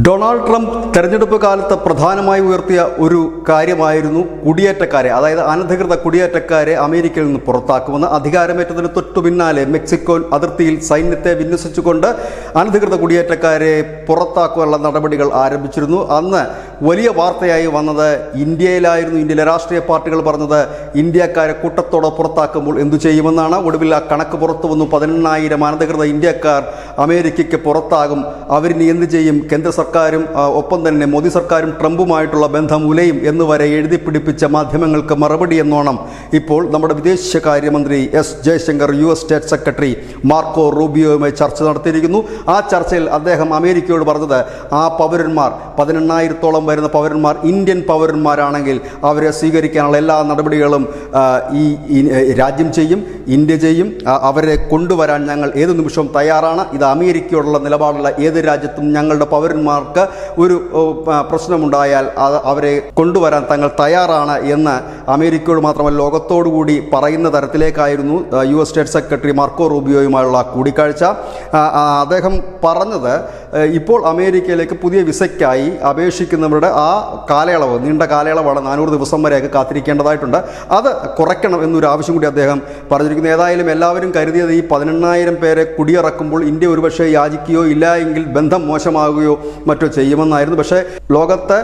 Donald Trump തെരഞ്ഞെടുപ്പ് കാലത്ത് പ്രധാനമായി ഉയർത്തിയ ഒരു കാര്യമായിരുന്നു കുടിയേറ്റക്കാരെ, അതായത് അനധികൃത കുടിയേറ്റക്കാരെ അമേരിക്കയിൽ നിന്ന് പുറത്താക്കുമെന്ന്. അധികാരമേറ്റതിന് തൊട്ടു പിന്നാലെ മെക്സിക്കോ അതിർത്തിയിൽ സൈന്യത്തെ വിന്യസിച്ചുകൊണ്ട് അനധികൃത കുടിയേറ്റക്കാരെ പുറത്താക്കാനുള്ള നടപടികൾ ആരംഭിച്ചിരുന്നു. അന്ന് വലിയ വാർത്തയായി വന്നത് ഇന്ത്യയിലായിരുന്നു. ഇന്ത്യയിലെ രാഷ്ട്രീയ പാർട്ടികൾ പറഞ്ഞത് ഇന്ത്യക്കാരെ കൂട്ടത്തോടെ പുറത്താക്കുമ്പോൾ എന്തു ചെയ്യുമെന്നാണ്. ഒടുവിൽ ആ കണക്ക് പുറത്തു വന്നു. 18,000 അനധികൃത ഇന്ത്യക്കാർ അമേരിക്കയ്ക്ക് പുറത്താകും. അവരിനി എന്ത് ചെയ്യും? കേന്ദ്ര സർക്കാരും ഒപ്പം തന്നെ മോദി സർക്കാരും ട്രംപുമായിട്ടുള്ള ബന്ധം ഉലയും എന്നുവരെ എഴുതി പിടിപ്പിച്ച മാധ്യമങ്ങൾക്ക് മറുപടി എന്നോണം ഇപ്പോൾ നമ്മുടെ വിദേശകാര്യമന്ത്രി S Jaishankar US state secretary Marco റൂബിയോയുമായി ചർച്ച നടത്തിയിരിക്കുന്നു. ആ ചർച്ചയിൽ അദ്ദേഹം അമേരിക്കയോട് പറഞ്ഞത് ആ പൗരന്മാർ 18,000-ഓളം വരുന്ന പൗരന്മാർ ഇന്ത്യൻ പൗരന്മാരാണെങ്കിൽ അവരെ സ്വീകരിക്കാനുള്ള എല്ലാ നടപടികളും ഈ രാജ്യം ചെയ്യും, ഇന്ത്യ ചെയ്യും. അവരെ കൊണ്ടുവരാൻ ഞങ്ങൾ ഏത് നിമിഷവും തയ്യാറാണ്. ഇത് അമേരിക്കയോടുള്ള നിലപാടുള്ള ഏത് രാജ്യത്തും ഞങ്ങളുടെ പൗരന്മാർക്ക് ഒരു പ്രശ്നമുണ്ടായാൽ അവരെ കൊണ്ടുവരാൻ തങ്ങൾ തയ്യാറാണ് എന്ന് അമേരിക്കയോട് മാത്രമല്ല ലോകത്തോടുകൂടി പറയുന്ന തരത്തിലേക്കായിരുന്നു US സ്റ്റേറ്റ് സെക്രട്ടറി മാർക്കോ റൂബിയോയുമായുള്ള കൂടിക്കാഴ്ച. അദ്ദേഹം പറഞ്ഞത് ഇപ്പോൾ അമേരിക്കയിലേക്ക് പുതിയ വിസയ്ക്കായി അപേക്ഷിക്കുന്നവരുടെ ആ കാലയളവ്, നീണ്ട കാലയളവാണ്, 400 ദിവസം വരെയൊക്കെ കാത്തിരിക്കേണ്ടതായിട്ടുണ്ട്. അത് കുറയ്ക്കണം എന്നൊരു ആവശ്യം കൂടി അദ്ദേഹം പറഞ്ഞിരിക്കുന്നു. ഏതായാലും എല്ലാവരും കരുതിയത് ഈ 18,000 പേരെ കുടിയിറക്കുമ്പോൾ ഇന്ത്യ ഒരുപക്ഷെ യാചിക്കുകയോ ഇല്ല എങ്കിൽ ബന്ധം മോശമാകുകയോ മറ്റോ ചെയ്യുമെന്നായിരുന്നു. പക്ഷേ ലോകത്ത്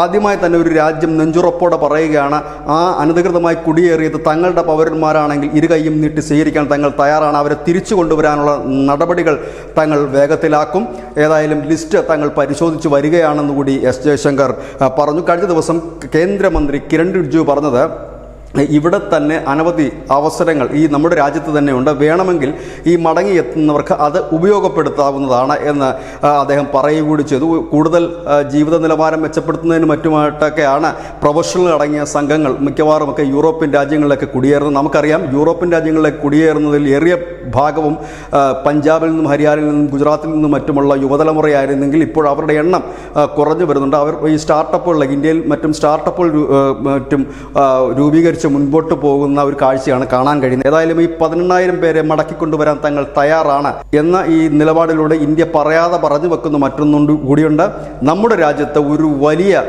ആദ്യമായി തന്നെ ഒരു രാജ്യം നെഞ്ചുറപ്പോടെ പറയുകയാണ് ആ അനധികൃതമായി കുടിയേറിയത് തങ്ങളുടെ പൗരന്മാരാണെങ്കിൽ ഇരുകൈയും നീട്ടി സ്വീകരിക്കാൻ തങ്ങൾ തയ്യാറാണ്. അവരെ തിരിച്ചു കൊണ്ടുവരാനുള്ള നടപടികൾ തങ്ങൾ വേഗത്തിലാക്കും. ഏതായാലും ലിസ്റ്റ് തങ്ങൾ പരിശോധിച്ച് വരികയാണെന്ന് കൂടി എസ് ജയശങ്കർ പറഞ്ഞു. കഴിഞ്ഞ ദിവസം കേന്ദ്രമന്ത്രി കിരൺ റിജിജു പറഞ്ഞത് ഇവിടെ തന്നെ അനവധി അവസരങ്ങൾ ഈ നമ്മുടെ രാജ്യത്ത് തന്നെയുണ്ട്, വേണമെങ്കിൽ ഈ മടങ്ങിയെത്തുന്നവർക്ക് അത് ഉപയോഗപ്പെടുത്താവുന്നതാണ് എന്ന് അദ്ദേഹം പറയുക കൂടി ചെയ്തു. കൂടുതൽ ജീവിത നിലവാരം മെച്ചപ്പെടുത്തുന്നതിന് മറ്റുമായിട്ടൊക്കെയാണ് പ്രൊഫഷണൽ അടങ്ങിയ സംഘങ്ങൾ മിക്കവാറുമൊക്കെ യൂറോപ്യൻ രാജ്യങ്ങളിലൊക്കെ കുടിയേറുന്നത്. നമുക്കറിയാം യൂറോപ്യൻ രാജ്യങ്ങളിലേക്ക് കുടിയേറുന്നതിൽ ഏറിയ ഭാഗവും പഞ്ചാബിൽ നിന്നും ഹരിയാനയിൽ നിന്നും ഗുജറാത്തിൽ നിന്നും മറ്റുമുള്ള യുവതലമുറയായിരുന്നെങ്കിൽ ഇപ്പോൾ അവരുടെ എണ്ണം കുറഞ്ഞു വരുന്നുണ്ട്. അവർ ഈ സ്റ്റാർട്ടപ്പുകളിലേക്ക് ഇന്ത്യയിൽ മറ്റും സ്റ്റാർട്ടപ്പുകൾ മറ്റും രൂപീകരിച്ച് മുൻപോട്ട് പോകുന്ന ഒരു കാഴ്ചയാണ് കാണാൻ കഴിയുന്നത്. ഏതായാലും ഈ 18,000 പേരെ മടക്കിക്കൊണ്ടുവരാൻ തങ്ങൾ തയ്യാറാണ് എന്ന ഈ നിലപാടിലൂടെ ഇന്ത്യ പറയാതെ പറഞ്ഞു വെക്കുന്ന മറ്റൊന്നുണ്ട് കൂടിയുണ്ട്. നമ്മുടെ രാജ്യത്ത് ഒരു വലിയ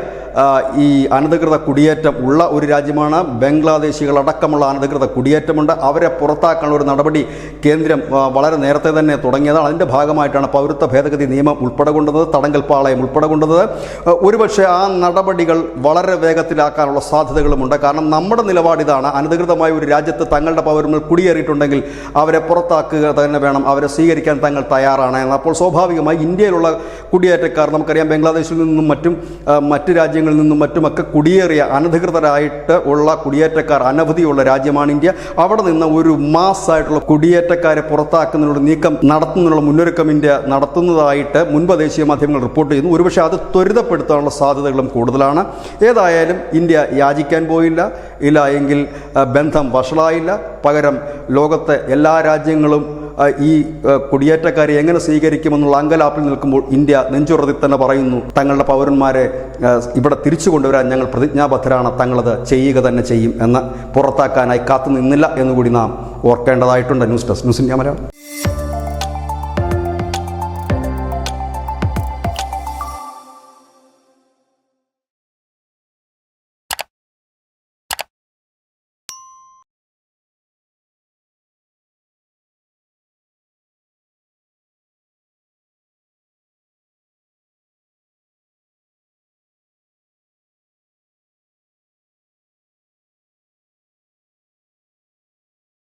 ഈ അനധികൃത കുടിയേറ്റം ഉള്ള ഒരു രാജ്യമാണ്. ബംഗ്ലാദേശികളടക്കമുള്ള അനധികൃത കുടിയേറ്റമുണ്ട്. അവരെ പുറത്താക്കാനുള്ള ഒരു നടപടി കേന്ദ്രം വളരെ നേരത്തെ തന്നെ തുടങ്ങിയതാണ്. അതിൻ്റെ ഭാഗമായിട്ടാണ് പൗരത്വ ഭേദഗതി നിയമം ഉൾപ്പെടെ കൊണ്ടുവന്നത്, തടങ്കൽ പാളയം ഉൾപ്പെടെ കൊണ്ടുവന്നത്. ഒരുപക്ഷെ ആ നടപടികൾ വളരെ വേഗത്തിലാക്കാനുള്ള സാധ്യതകളുമുണ്ട്. കാരണം നമ്മുടെ നിലപാട് ഇതാണ്, അനധികൃതമായ ഒരു രാജ്യത്ത് തങ്ങളുടെ പൗരന്മാർ കുടിയേറിയിട്ടുണ്ടെങ്കിൽ അവരെ പുറത്താക്കുക തന്നെ വേണം, അവരെ സ്വീകരിക്കാൻ തങ്ങൾ തയ്യാറാണ് എന്ന്. അപ്പോൾ സ്വാഭാവികമായി ഇന്ത്യയിലുള്ള കുടിയേറ്റക്കാർ, നമുക്കറിയാം ബംഗ്ലാദേശിൽ നിന്നും മറ്റ് രാജ്യങ്ങളിൽ നിന്നും മറ്റുമൊക്കെ കുടിയേറിയ അനധികൃതരായിട്ട് ഉള്ള കുടിയേറ്റക്കാർ അനവധിയുള്ള രാജ്യമാണ് ഇന്ത്യ. അവിടെ നിന്ന് ഒരു മാസ്സായിട്ടുള്ള കുടിയേറ്റക്കാരെ പുറത്താക്കുന്നതിനുള്ള നീക്കം നടത്തുന്നതിനുള്ള മുന്നൊരുക്കം ഇന്ത്യ നടത്തുന്നതായിട്ട് മുൻപ് ദേശീയ മാധ്യമങ്ങൾ റിപ്പോർട്ട് ചെയ്യുന്നു. ഒരുപക്ഷെ അത് ത്വരിതപ്പെടുത്താനുള്ള സാധ്യതകളും കൂടുതലാണ്. ഏതായാലും ഇന്ത്യ യാചിക്കാൻ പോയില്ല, ഇല്ല എങ്കിൽ ബന്ധം വഷളായില്ല. പകരം ലോകത്തെ എല്ലാ രാജ്യങ്ങളും ഈ കുടിയേറ്റക്കാരെ എങ്ങനെ സ്വീകരിക്കുമെന്നുള്ള അങ്കലാപ്പിൽ നിൽക്കുമ്പോൾ ഇന്ത്യ നെഞ്ചുറതി തന്നെ പറയുന്നു തങ്ങളുടെ പൗരന്മാരെ ഇവിടെ തിരിച്ചു കൊണ്ടുവരാൻ ഞങ്ങൾ പ്രതിജ്ഞാബദ്ധരാണ്, തങ്ങളത് ചെയ്യുക തന്നെ ചെയ്യും എന്ന്. പുറത്താക്കാനായി കാത്തു നിന്നില്ല എന്നുകൂടി നാം ഓർക്കേണ്ടതായിട്ടുണ്ട്. News desk, news India Malayalam.